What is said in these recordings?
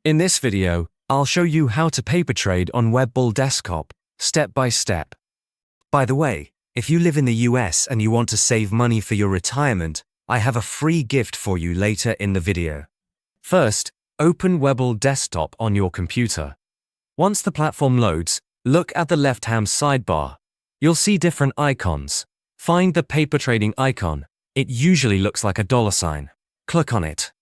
In this video, I'll show you how to paper trade on Webull Desktop, step by step. By the way, if you live in the US and you want to save money for your retirement, I have a free gift for you later in the video. First, open Webull Desktop on your computer. Once the platform loads, look at the left-hand sidebar. You'll see different icons. Find the paper trading icon. It usually looks like a $sign. Click on it.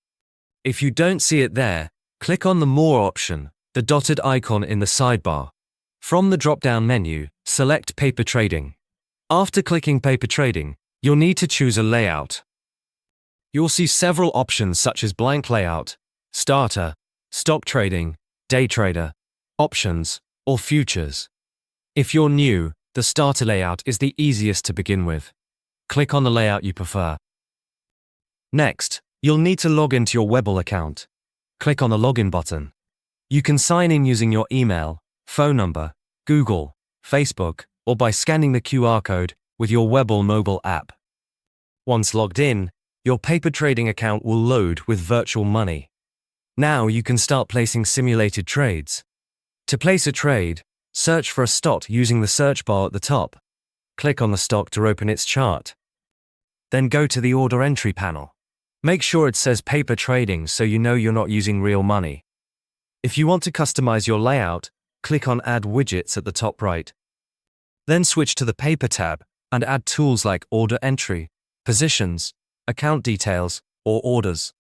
If you don't see it there, click on the More option, the dotted icon in the sidebar. From the drop-down menu, select Paper Trading. After clicking Paper Trading, you'll need to choose a layout. You'll see several options such as Blank Layout, Starter, Stock Trading, Day Trader, Options, or Futures. If you're new, the Starter layout is the easiest to begin with. Click on the layout you prefer. Next, you'll need to log into your Webull account. Click on the Login button. You can sign in using your email, phone number, Google, Facebook, or by scanning the QR code with your Webull mobile app. Once logged in, your paper trading account will load with virtual money. Now you can start placing simulated trades. To place a trade, search for a stock using the search bar at the top. Click on the stock to open its chart. Then go to the Order Entry panel. Make sure it says Paper Trading so you know you're not using real money. If you want to customize your layout, click on Add Widgets at the top right. Then switch to the Paper tab and add tools like Order Entry, Positions, Account Details, or Orders.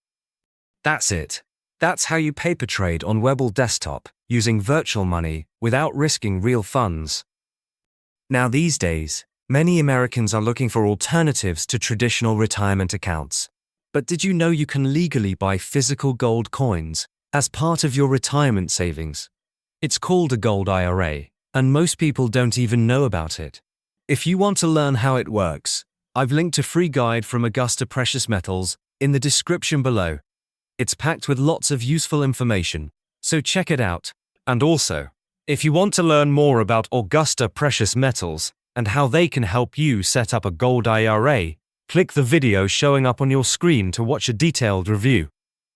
That's it. That's how you paper trade on Webull Desktop, using virtual money without risking real funds. Now these days, many Americans are looking for alternatives to traditional retirement accounts. But did you know you can legally buy physical gold coins as part of your retirement savings? It's called a gold IRA, and most people don't even know about it. If you want to learn how it works, I've linked a free guide from Augusta Precious Metals in the description below. It's packed with lots of useful information, so check it out. And also, if you want to learn more about Augusta Precious Metals and how they can help you set up a gold IRA, click the video showing up on your screen to watch a detailed review.